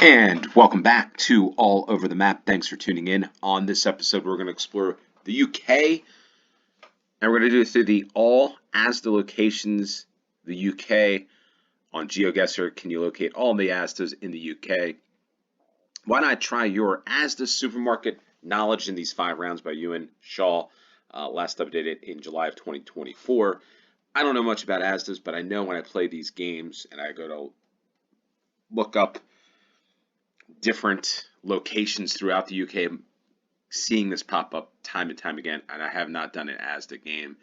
And welcome back to All Over the Map. Thanks for tuning in. On this episode, we're going to explore the UK, and we're going to do it through the all Asda locations, the UK. On GeoGuessr, can you locate all the Asdas in the UK? Why not try your Asda supermarket knowledge in these 5 rounds by Ewan Shaw, last updated in July of 2024. I don't know much about Asdas, but I know when I play these games and I go to look up different locations throughout the UK, I'm seeing this pop up time and time again, and I have not done an Asda game.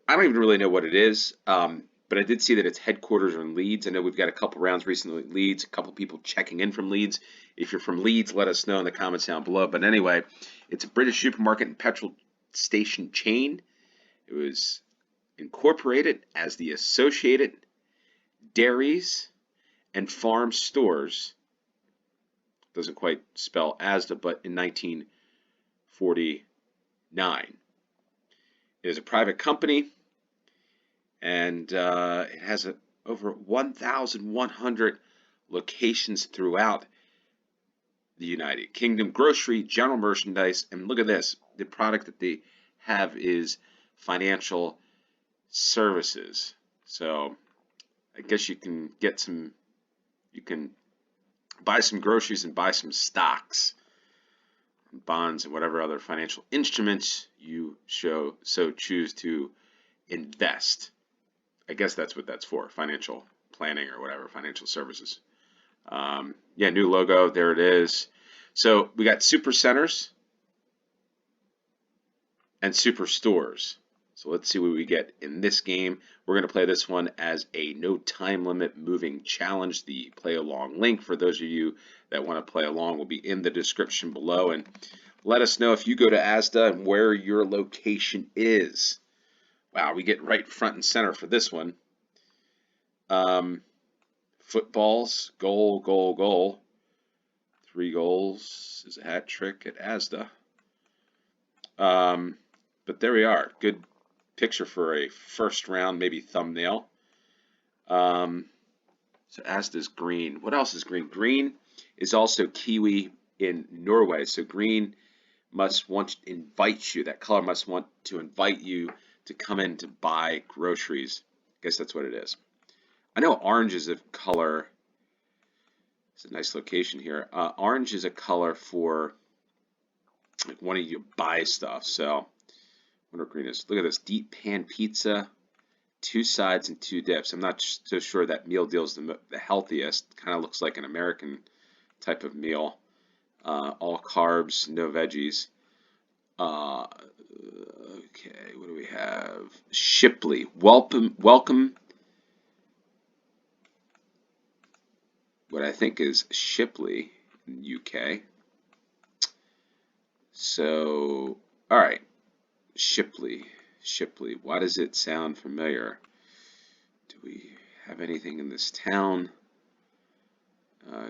I don't even really know what it is, but I did see that its headquarters are in Leeds. I know we've got a couple rounds recently in Leeds, a couple people checking in from Leeds. If you're from Leeds, let us know in the comments down below. But anyway, it's a British supermarket and petrol station chain. It was incorporated as the Associated Dairies and Farm Stores. Doesn't quite spell Asda, but in 1949. It is a private company, and it has over 1,100 locations throughout the United Kingdom. Grocery, general merchandise, and look at this. The product that they have is financial services. So I guess you can buy some groceries and buy some stocks, bonds, and whatever other financial instruments you so choose to invest. I guess that's what that's for, financial planning or whatever, financial services. Yeah, new logo, there it is. So we got super centers and super stores. So let's see what we get in this game. We're going to play this one as a no time limit moving challenge. The play along link for those of you that want to play along will be in the description below. And let us know if you go to Asda and where your location is. Wow, we get right front and center for this one. Footballs, goal, goal, goal. 3 goals is a hat trick at Asda. But there we are. Good picture for a first round, maybe thumbnail. So Asda's green. What else is green? Green is also kiwi in Norway. So green must want to invite you. That color must want to invite you to come in to buy groceries. I guess that's what it is. I know orange is a color. It's a nice location here. Orange is a color for like wanting you to buy stuff. So I wonder what green is. Look at this, deep pan pizza, 2 sides and 2 dips. I'm not so sure that meal deal is the healthiest. Kind of looks like an American type of meal. All carbs, no veggies. Okay, what do we have? Shipley, welcome. What I think is Shipley in the UK. So, all right. Shipley. Why does it sound familiar? Do we have anything in this town?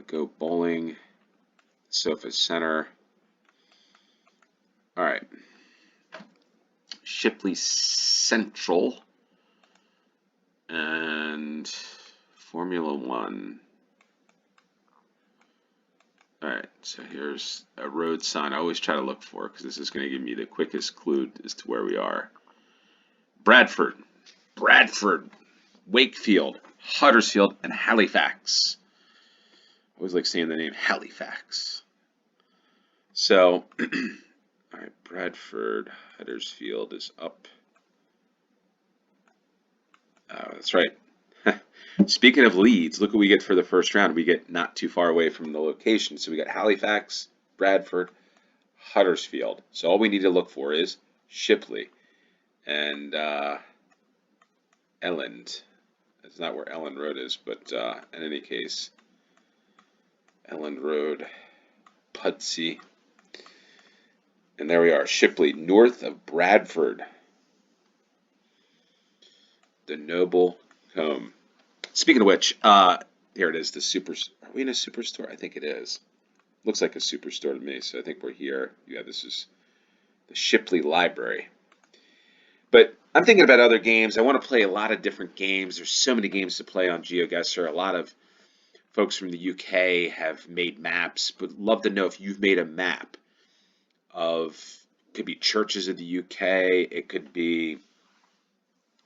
Go bowling. Sofa Center. All right. Shipley Central. And Formula One. All right, so here's a road sign I always try to look for because this is going to give me the quickest clue as to where we are. Bradford, Wakefield, Huddersfield, and Halifax. I always like saying the name Halifax. So, all right, Bradford, Huddersfield is up. That's right. Speaking of Leeds, look what we get for the first round. We get not too far away from the location. So we got Halifax, Bradford, Huddersfield. So all we need to look for is Shipley and Elland. That's not where Elland Road is, but in any case, Elland Road, Pudsey. And there we are, Shipley, north of Bradford. The Noble Home. Speaking of which, here it is, the super. Are we in a superstore? I think it is. Looks like a superstore to me, so I think we're here. Yeah, this is the Shipley Library. But I'm thinking about other games. I want to play a lot of different games. There's so many games to play on GeoGuessr. A lot of folks from the UK have made maps, but love to know if you've made a map of, could be churches of the UK, it could be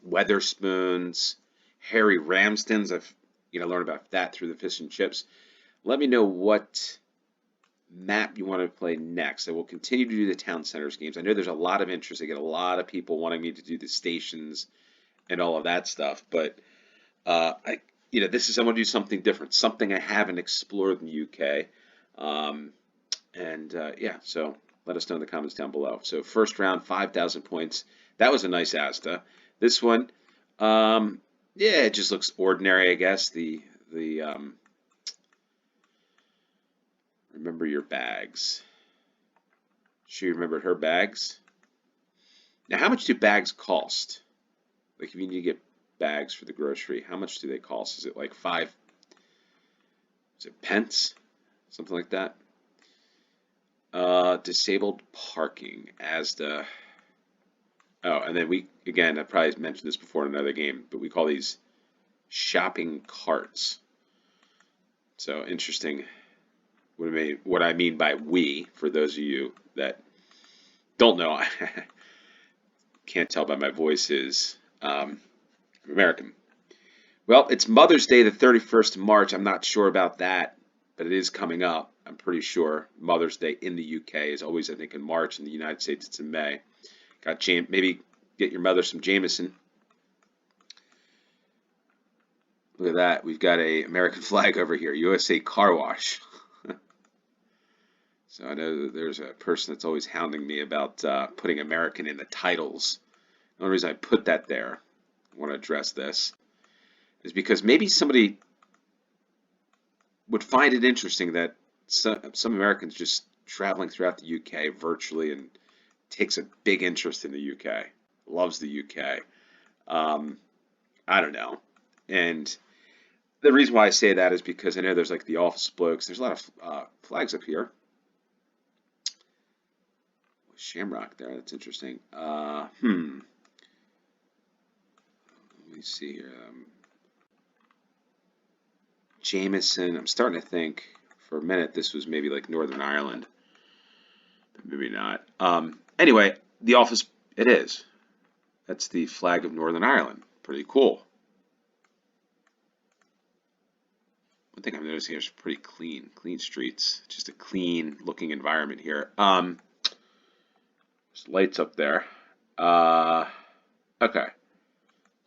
Weatherspoons, Harry Ramsden's. I've learned about that through the fish and chips. Let me know what map you want to play next. I will continue to do the town centers games. I know there's a lot of interest. I get a lot of people wanting me to do the stations and all of that stuff, but this is, I want to do something different, something I haven't explored in the UK. Yeah, so let us know in the comments down below. So first round, 5,000 points. That was a nice Asda. This one, yeah, it just looks ordinary, I guess. Remember your bags. She remembered her bags. Now, how much do bags cost? Like, if you need to get bags for the grocery, how much do they cost? Is it like 5? Is it pence? Something like that. Disabled parking, Asda. Oh, and then I probably mentioned this before in another game, but we call these shopping carts. So interesting. What I mean by we, for those of you that don't know, I can't tell by my voice, is American. Well, it's Mother's Day, the 31st of March. I'm not sure about that, but it is coming up. I'm pretty sure Mother's Day in the UK is always, I think, in March. In the United States, it's in May. Maybe get your mother some Jameson. Look at that. We've got a American flag over here. USA Car Wash. So I know that there's a person that's always hounding me about putting American in the titles. The only reason I put that there, I want to address this, is because maybe somebody would find it interesting that some Americans just traveling throughout the UK virtually and takes a big interest in the UK, loves the UK. I don't know. And the reason why I say that is because I know there's like the office blokes. There's a lot of flags up here. Shamrock there. That's interesting. Let me see here. Jameson. I'm starting to think for a minute this was maybe like Northern Ireland. But maybe not. Anyway, the office, it is. That's the flag of Northern Ireland. Pretty cool. One thing I'm noticing here is pretty clean streets. Just a clean looking environment here. There's lights up there. Okay.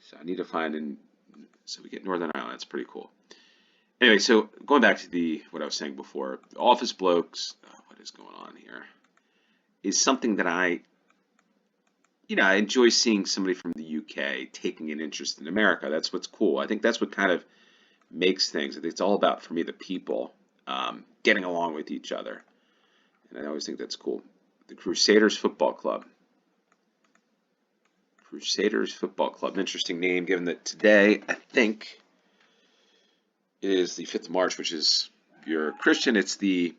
So I need to find so we get Northern Ireland. It's pretty cool. Anyway, so going back to what I was saying before, the office blokes, what is going on here, is something that I enjoy seeing somebody from the UK taking an interest in America. That's what's cool. I think that's what kind of makes things. I think it's all about, for me, the people getting along with each other. And I always think that's cool. The Crusaders Football Club. Crusaders Football Club. Interesting name, given that today, I think, is the 5th of March, which is, if you're a Christian, it's the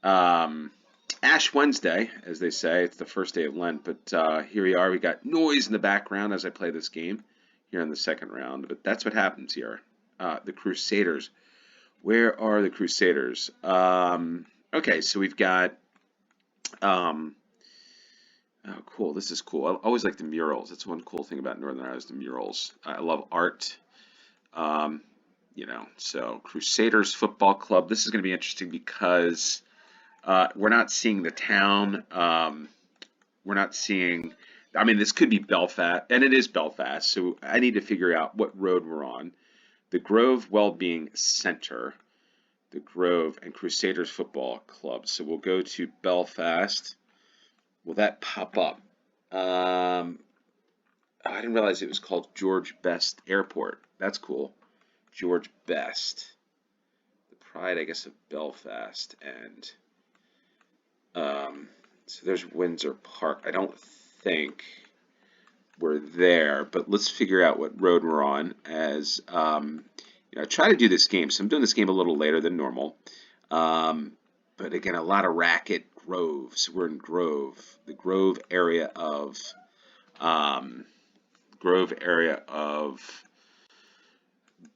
Ash Wednesday, as they say. It's the first day of Lent. But here we are. We got noise in the background as I play this game here in the second round. But that's what happens here. The Crusaders. Where are the Crusaders? Okay, so we've got... oh, cool. This is cool. I always like the murals. That's one cool thing about Northern Ireland is the murals. I love art. So Crusaders Football Club. This is going to be interesting because we're not seeing the town. We're not seeing... I mean, this could be Belfast, and it is Belfast, so I need to figure out what road we're on. The Grove Wellbeing Center. The Grove and Crusaders Football Club. So we'll go to Belfast. Will that pop up? I didn't realize it was called George Best Airport. That's cool. George Best. The pride, I guess, of Belfast. And so there's Windsor Park. I don't think we're there, but let's figure out what road we're on as I try to do this game. So I'm doing this game a little later than normal. But again, a lot of racket. Grove. So we're in Grove, the Grove area of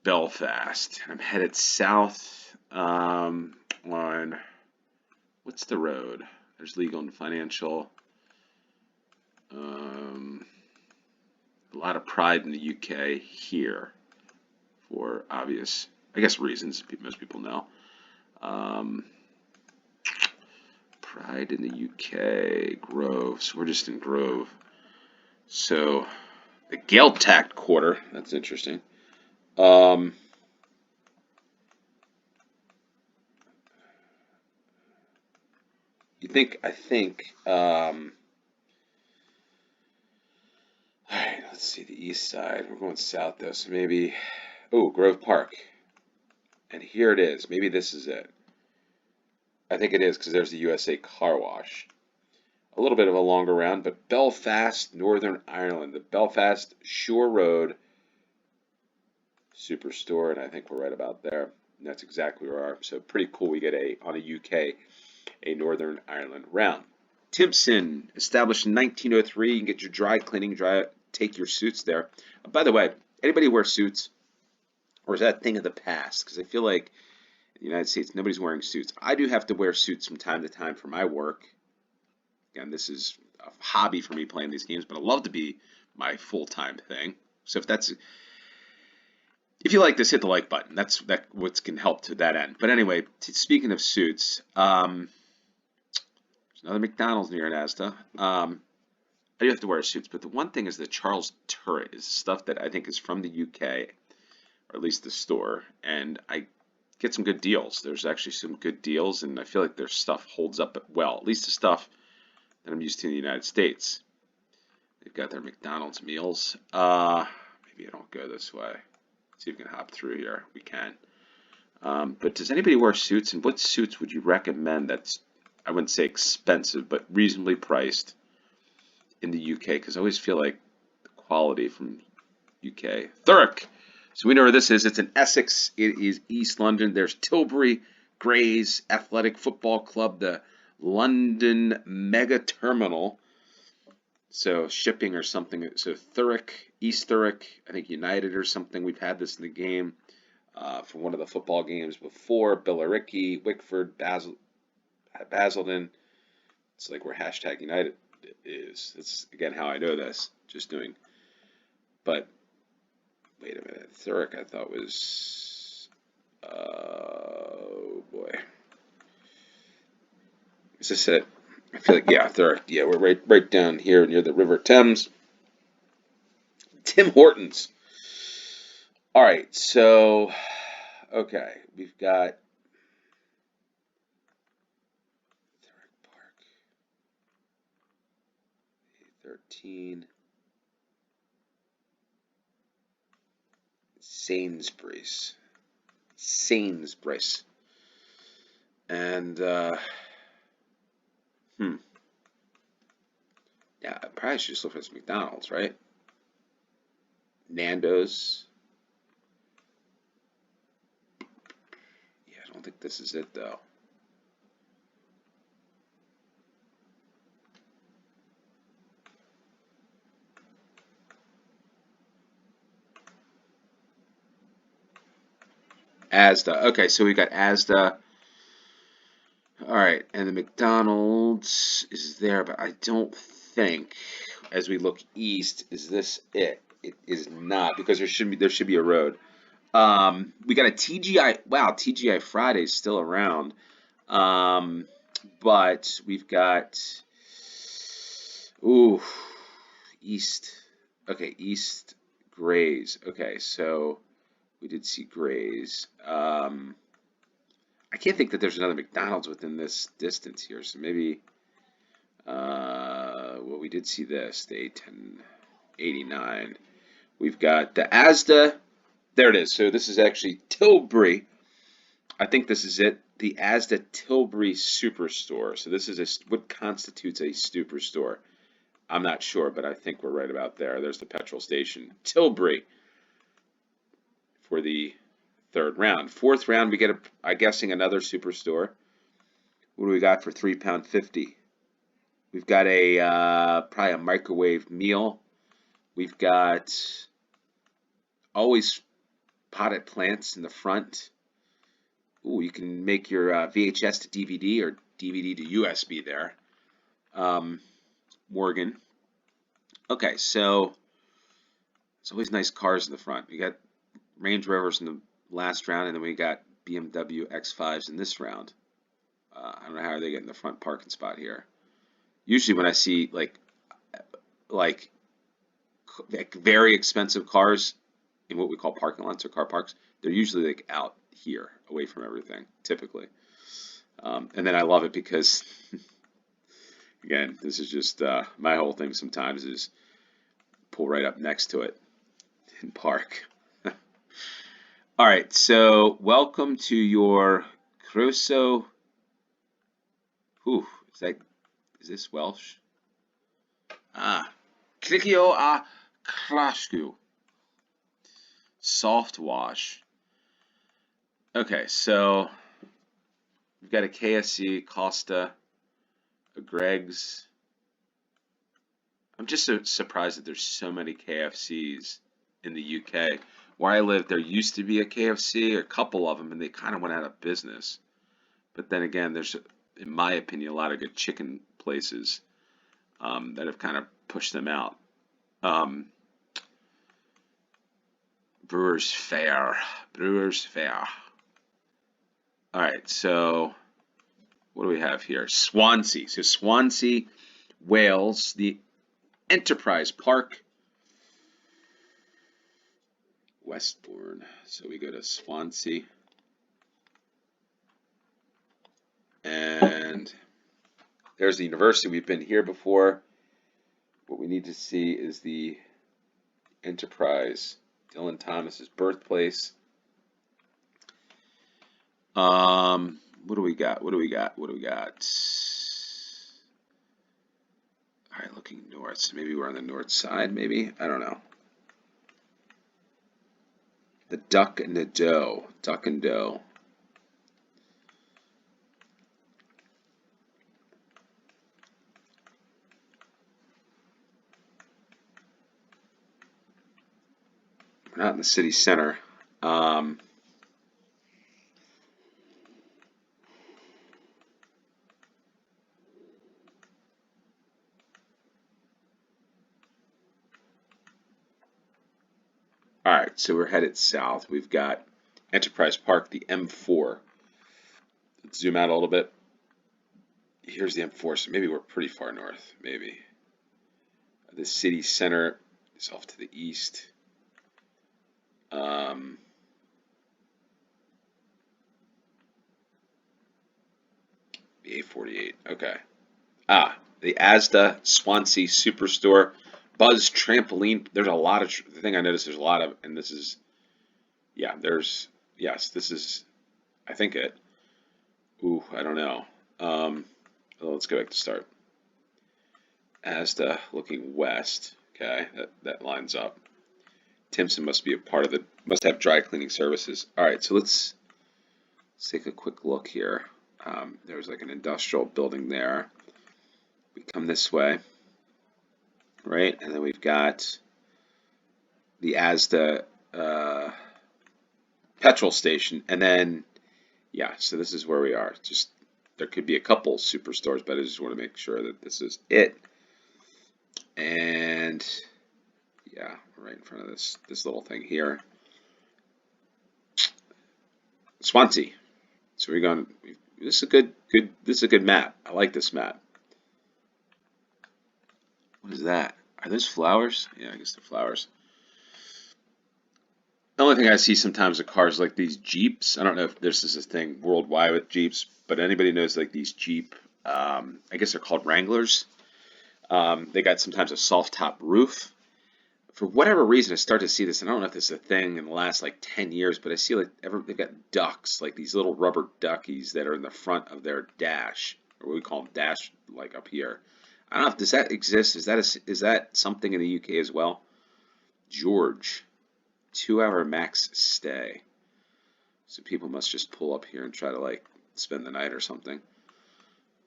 Belfast. I'm headed south on, what's the road? There's legal and financial. A lot of pride in the UK here for obvious, I guess, reasons most people know. Pride in the UK, Grove. So we're just in Grove. So the Gaeltacht quarter. That's interesting. I think. All right, let's see the east side. We're going south though, so maybe. Oh, Grove Park. And here it is. Maybe this is it. I think it is because there's the USA Car Wash. A little bit of a longer round, but Belfast, Northern Ireland. The Belfast Shore Road Superstore, and I think we're right about there. And that's exactly where we are. So pretty cool. We get on a UK, a Northern Ireland round. Timpson, established in 1903. You can get your dry cleaning, take your suits there. By the way, anybody wear suits? Or is that a thing of the past? Because I feel like in the United States, nobody's wearing suits. I do have to wear suits from time to time for my work. Again, this is a hobby for me playing these games, but I love to be my full-time thing. So if you like this, hit the like button. That's what can help to that end. But anyway, speaking of suits, there's another McDonald's near an Asda. I do have to wear suits, but the one thing is the Charles turret is stuff that I think is from the UK, or at least the store, and I get some good deals. There's actually some good deals, and I feel like their stuff holds up well, at least the stuff that I'm used to in the United States. They've got their McDonald's meals. Maybe I don't go this way. Let's see if we can hop through here. We can. But does anybody wear suits? And what suits would you recommend that's, I wouldn't say expensive, but reasonably priced in the UK? Because I always feel like the quality from UK. Thurrock. So we know where this is. It's in Essex. It is East London. There's Tilbury Greys Athletic Football Club, the London Mega Terminal. So shipping or something. So Thurrock, East Thurrock, I think United or something. We've had this in the game for one of the football games before. Billericay, Wickford, Basildon. It's like where hashtag United is. That's again how I know this. Just doing. But wait a minute. Thurrock I thought was. Oh boy. Is this it? I feel like, yeah, Thurrock. Yeah, we're right down here near the River Thames. Tim Hortons. All right, so, okay, we've got Thurrock Park, 13, Sainsbury's, and yeah, I probably should just look for this McDonald's, right? Nando's. Yeah, I don't think this is it though. Asda. Okay, so we got Asda. All right, and the McDonald's is there, but I don't think, as we look east, is this it? It is not, because there should be a road. We got a TGI. Wow, TGI Friday's still around. But we've got ooh, East. Okay, East Grays. Okay, so we did see Grays. I can't think that there's another McDonald's within this distance here, so maybe, well, we did see this, the 81089. We've got the Asda, there it is, so this is actually Tilbury, I think this is it, the Asda Tilbury Superstore, so this is what constitutes a superstore. I'm not sure, but I think we're right about there. There's the petrol station. Tilbury for the third round. Fourth round, we get, I'm guessing, another superstore. What do we got for £3.50? We've got probably a microwave meal. We've got always potted plants in the front. Ooh, you can make your VHS to DVD or DVD to USB there. Morgan. Okay, so it's always nice cars in the front. We got Range Rovers in the last round, and then we got BMW X5s in this round. I don't know how they get in the front parking spot here. Usually when I see like very expensive cars in what we call parking lots or car parks, they're usually like out here, away from everything, typically. And then I love it because, again, this is just my whole thing sometimes is pull right up next to it and park. All right, so welcome to your Crusoe. Whew, is this Welsh? Clicio a Clascu. Soft wash. Okay, so we've got a KFC, Costa, a Greg's. I'm just so surprised that there's so many KFCs in the UK. Where I live, there used to be a KFC, a couple of them, and they kind of went out of business. But then again, there's, in my opinion, a lot of good chicken places that have kind of pushed them out. Brewers Fayre. Brewers Fayre. All right, so what do we have here? Swansea. So Swansea, Wales, the Enterprise Park. Westbourne. So we go to Swansea. And there's the university. We've been here before. What we need to see is the Enterprise. Dylan Thomas's birthplace. What do we got? What do we got? What do we got? All right, looking north. So maybe we're on the north side, maybe? I don't know. The Duck and the Doe. Duck and Doe. We're not in the city center. All right, so we're headed south. We've got Enterprise Park, the M4. Let's zoom out a little bit. Here's the M4, so maybe we're pretty far north, maybe. The city center is off to the east. The A48, okay. The Asda Swansea Superstore. Buzz Trampoline. There's a lot of, the thing I noticed, there's a lot of, and this is, yeah, yes, this is, I think it. Ooh, I don't know. Well, let's go back to start. Asda looking west. Okay, that lines up. Timpson must be a part of must have dry cleaning services. All right, so let's take a quick look here. There's like an industrial building there. We come this way, right? And then we've got the Asda petrol station. And then, yeah, so this is where we are. Just, there could be a couple superstores, but I just want to make sure that this is it. And yeah, right in front of this little thing here. Swansea. So we're going, this is a good map. I like this map. What is that? Are those flowers? Yeah, I guess they're flowers. The only thing I see sometimes with cars like these Jeeps, I don't know if this is a thing worldwide with Jeeps, but anybody knows like these Jeep, I guess they're called Wranglers. They got sometimes a soft top roof. For whatever reason, I start to see this, and I don't know if this is a thing in the last like 10 years, but I see like they've got ducks, like these little rubber duckies that are in the front of their dash, or what we call them dash, like up here. I don't know if does that exist. Is that something in the UK as well? George, 2-hour max stay. So people must just pull up here and try to like spend the night or something.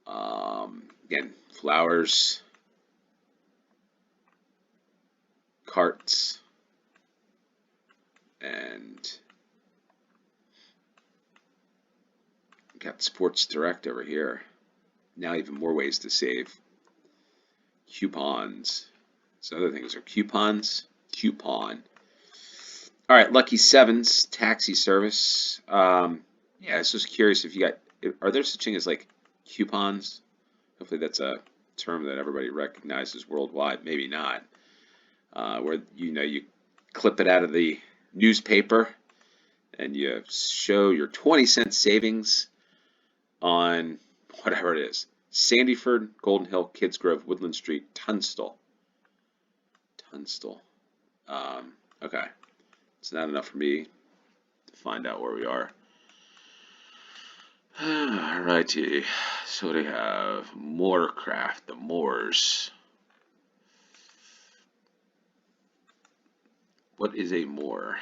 Again, flowers, carts, and Got Sports Direct over here. Now even more ways to save. Coupons. So other things are coupons. Coupon. All right, Lucky Sevens taxi service. Yeah, I was just curious if you got. Are there such thing as like coupons? Hopefully that's a term that everybody recognizes worldwide. Maybe not. Where you clip it out of the newspaper and you show your 20-cent savings on whatever it is. Sandyford, Golden Hill, Kids Grove, Woodland Street, Tunstall. Tunstall. Okay. It's not enough for me to find out where we are. Alrighty. So they have Moorcraft, the Moors. What is a Moor?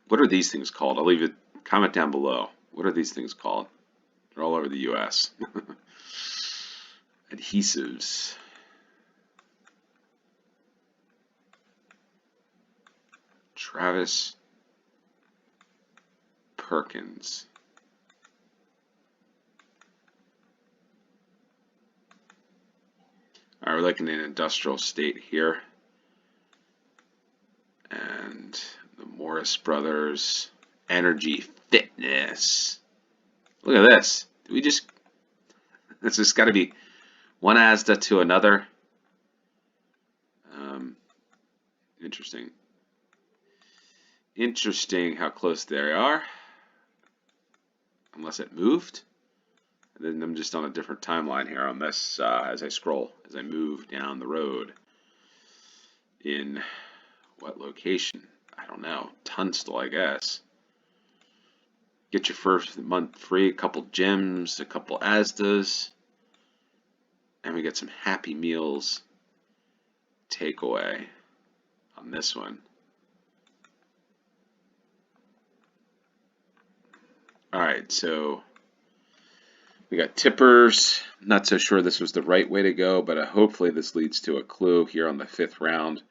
What are these things called? I'll leave it. Comment down below. What are these things called? They're all over the U.S. Adhesives. Travis Perkins. All right, we're looking at an industrial state here. And the Morris Brothers Energy Fitness. Look at this. This has got to be one Asda to another. Interesting. Interesting how close they are. Unless it moved. And then I'm just on a different timeline here on this as I scroll, as I move down the road. In what location? I don't know. Tunstall, I guess. Get your first month free, a couple gyms, a couple Asdas, and we get some Happy Meals takeaway on this one. All right, so we got tippers. Not so sure this was the right way to go, but hopefully this leads to a clue here on the 5th round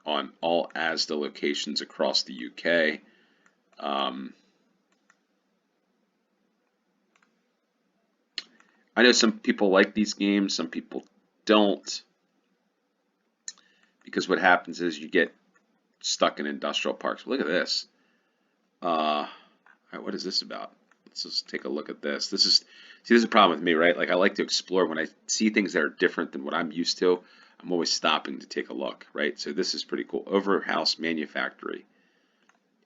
on all Asda locations across the UK. I know some people like these games, some people don't, because what happens is you get stuck in industrial parks. Look at this. All right, what is this about? Let's just take a look at this. This is a problem with me, right? Like I like to explore. When I see things that are different than what I'm used to, I'm always stopping to take a look, right? So this is pretty cool. Overhouse Manufactory.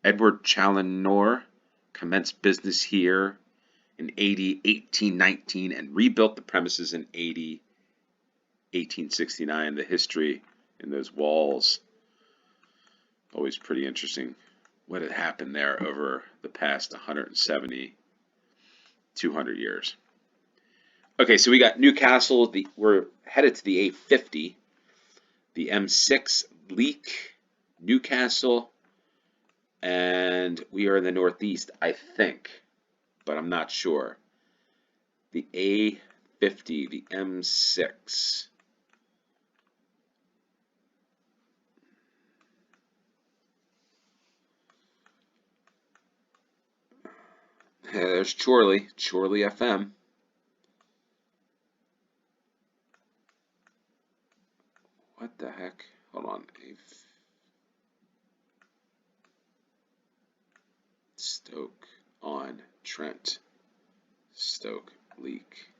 Edward Challinor commenced business here in AD 1819 and rebuilt the premises in AD 1869. The history in those walls, always pretty interesting. What had happened there over the past 170, 200 years. Okay, so we got Newcastle. We're headed to the A50. The M6 Leek, Newcastle, and we are in the Northeast, I think, but I'm not sure. The A50, the M6. There's Chorley FM. What the heck? Hold on. Stoke on Trent. Stoke Leek.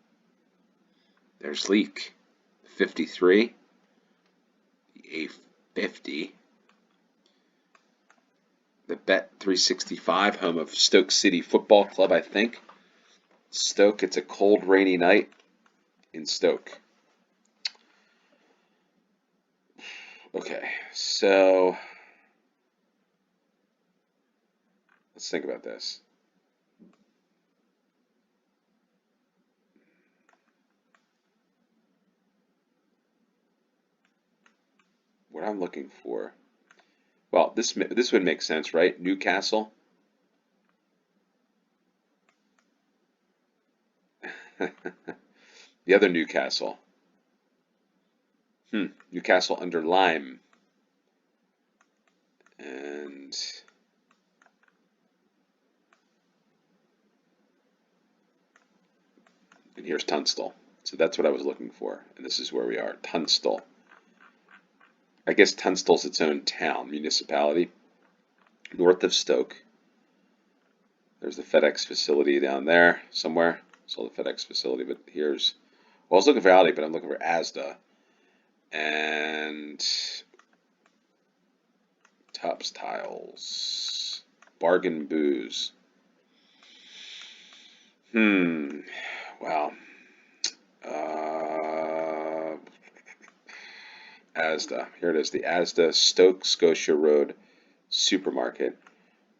There's Leek. 53. The A50. The Bet 365, home of Stoke City Football Club, I think. Stoke, it's a cold, rainy night in Stoke. Okay, so let's think about this. What I'm looking for. Well, this would make sense, right? Newcastle. The other Newcastle. Newcastle under Lyme. And and here's Tunstall. So that's what I was looking for, and this is where we are, Tunstall. I guess Tunstall's its own town, municipality, north of Stoke. There's the FedEx facility down there somewhere. So the FedEx facility, but here's, well, I was looking for Aldi, but I'm looking for Asda. And Tops Tiles, Bargain Booze. Wow. Asda. Here it is, the Asda Stoke Scotia Road Supermarket.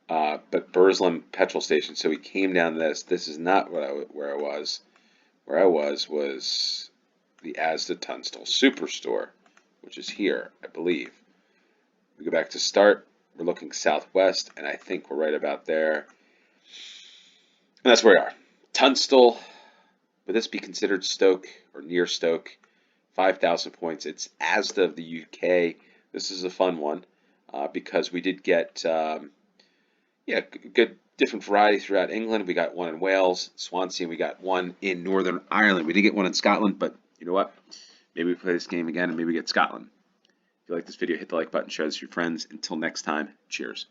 But Burslem petrol station. So we came down this. This is not where I was. Where I was the Asda Tunstall Superstore, which is here, I believe. We go back to start. We're looking southwest, and I think we're right about there. And that's where we are. Tunstall. Would this be considered Stoke or near Stoke? 5,000 points. It's Asda of the UK. This is a fun one because we did get good different variety throughout England. We got one in Wales, Swansea, and we got one in Northern Ireland. We did get one in Scotland, but you know what? Maybe we play this game again and maybe we get Scotland. If you like this video, hit the like button, share this with your friends. Until next time, cheers.